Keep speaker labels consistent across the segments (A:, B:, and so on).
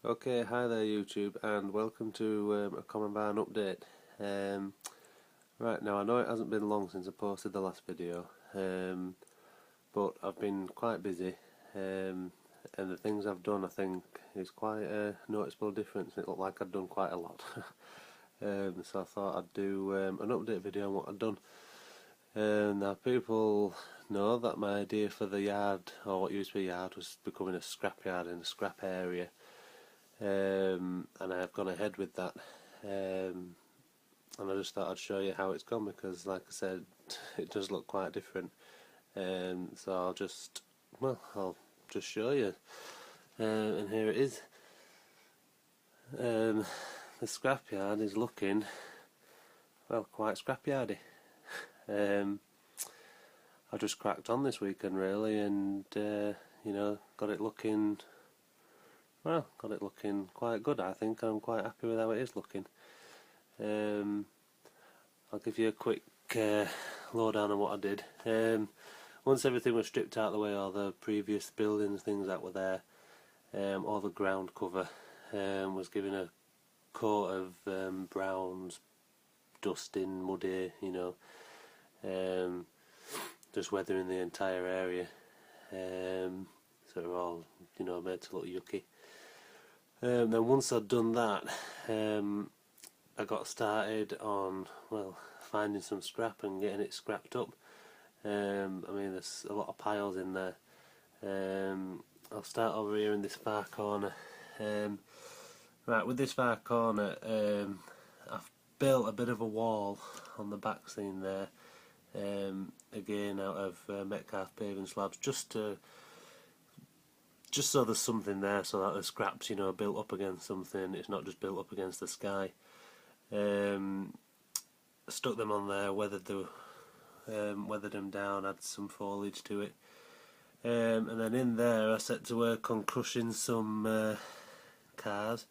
A: Okay, hi there YouTube, and welcome to a Common Barn update. Right now, I know it hasn't been long since I posted the last video, but I've been quite busy, and the things I've done I think is quite a noticeable difference. It looked like I'd done quite a lot, so I thought I'd do an update video on what I'd done. Now people know that my idea for the yard, or what used to be a yard, was becoming a scrap yard in a scrap area. And I've gone ahead with that, and I just thought I'd show you how it's gone because, like I said, it does look quite different. So I'll just show you, and here it is. The scrapyard is looking, well, quite scrapyardy. I just cracked on this weekend really, and got it looking. Well, got it looking quite good, I think. I'm quite happy with how it is looking. I'll give you a quick lowdown on what I did. Once everything was stripped out of the way, all the previous buildings, things that were there, all the ground cover was given a coat of browns, dusting, muddy, just weathering the entire area. So they're all, made to look yucky. Then once I'd done that, I got started on, finding some scrap and getting it scrapped up. There's a lot of piles in there. I'll start over here in this far corner. Right, with this far corner, I've built a bit of a wall on the back scene there, again out of Metcalfe paving slabs, just so there's something there, so that the scraps, built up against something. It's not just built up against the sky. Stuck them on there, weathered them down, added some foliage to it, and then in there I set to work on crushing some cars,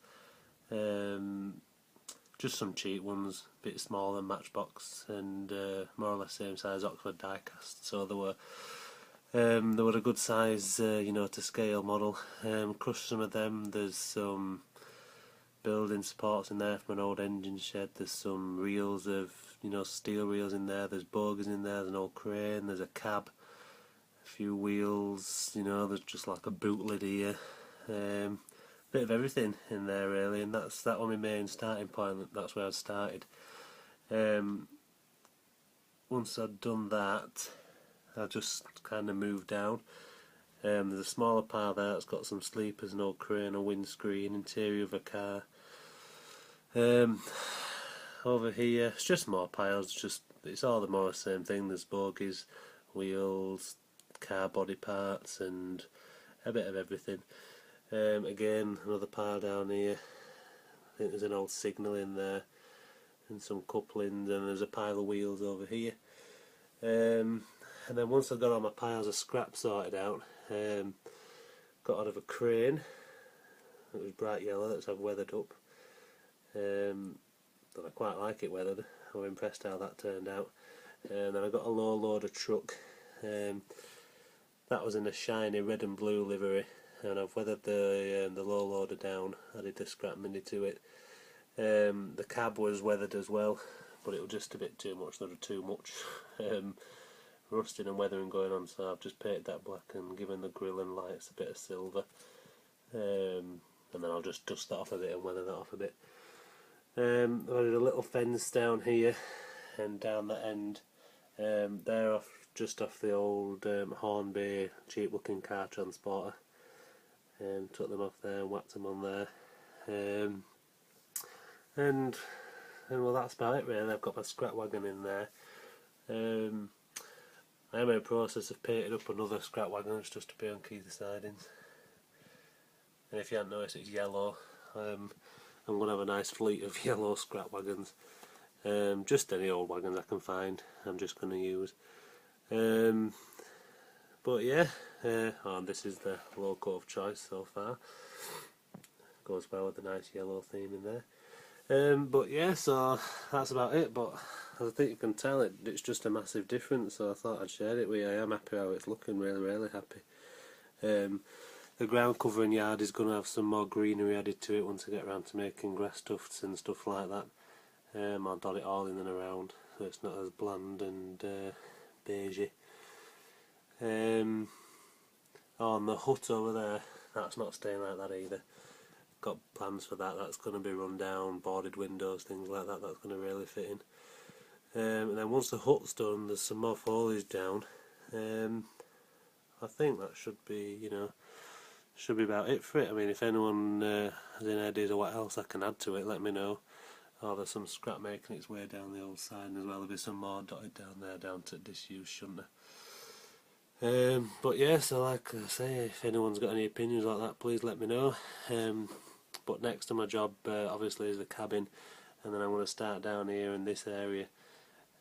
A: just some cheap ones, a bit smaller than Matchbox, and more or less same size Oxford die-cast. So they were a good size, to scale model. Crushed some of them. There's some building supports in there from an old engine shed. There's some reels of, steel reels in there. There's bogies in there. There's an old crane. There's a cab, a few wheels. There's just like a boot lid here. Bit of everything in there really, and that was my main starting point. That's where I started. Once I'd done that, I just kind of moved down. There's a smaller pile there that's got some sleepers, an old crane, a windscreen, interior of a car. Over here, it's just more piles. It's all the more the same thing. There's bogies, wheels, car body parts, and a bit of everything. Again, another pile down here. I think there's an old signal in there, and some couplings, and there's a pile of wheels over here. And then once I got all my piles of scrap sorted out, got out of a crane. It was bright yellow, that's I've weathered up. But I quite like it weathered. I was impressed how that turned out. And then I got a low loader truck. That was in a shiny red and blue livery, and I've weathered the low loader down. Added the scrap mini to it. The cab was weathered as well, but it was just a bit too much. There was too much rusting and weathering going on, so I've just painted that black and given the grille and lights a bit of silver, and then I'll just dust that off a bit and weather that off a bit. I did a little fence down here and down the end. They're just off the old Hornby cheap looking car transporter. Took them off there and whacked them on there. And well, that's about it really. I've got my scrap wagon in there. I am in a process of painting up another scrap wagon just to put on Keith sidings. And if you haven't noticed, it's yellow. I'm going to have a nice fleet of yellow scrap wagons. Just any old wagons I can find, I'm just going to use. But yeah, this is the logo of choice so far. Goes well with the nice yellow theme in there. But yeah, so that's about it. But as I think you can tell, it's just a massive difference, so I thought I'd share it with you. I am happy how it's looking, really happy. the ground covering yard is going to have some more greenery added to it once I get around to making grass tufts and stuff like that. I'll dot it all in and around so it's not as bland and beigey. On the hut over there, that's not staying like that either. Got plans for that. That's going to be run down, boarded windows, things like that. That's going to really fit in. And then once the hut's done, there's some more foliage down. I think that should be, should be about it for it. I mean, if anyone has any ideas of what else I can add to it, let me know. Oh, there's some scrap making its way down the old side as well. There'll be some more dotted down there, down to disuse, shouldn't there? But yeah, so like I say, if anyone's got any opinions like that, please let me know. But next to my job, obviously, is the cabin, and then I'm going to start down here in this area.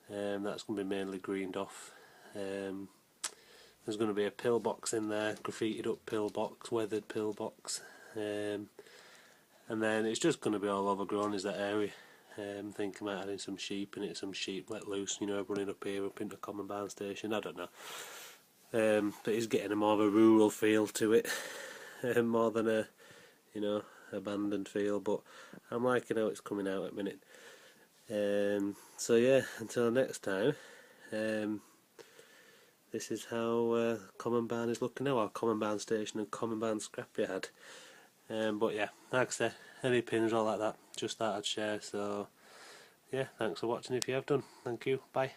A: That's going to be mainly greened off. There's going to be a pillbox in there, graffitied up pillbox, weathered pillbox, and then it's just going to be all overgrown is that area. Think about adding some sheep in it, some sheep let loose, running up here, up into Common Barn Station, I don't know. But it's getting a more of a rural feel to it, more than a, abandoned feel, but I'm liking how it's coming out at the minute. So yeah, until next time, this is how Common Barn is looking now, our Common Barn Station and Common Barn Scrapyard. But yeah, like I said, any opinions, all like that, just thought I'd share. So yeah, thanks for watching if you have done. Thank you, bye.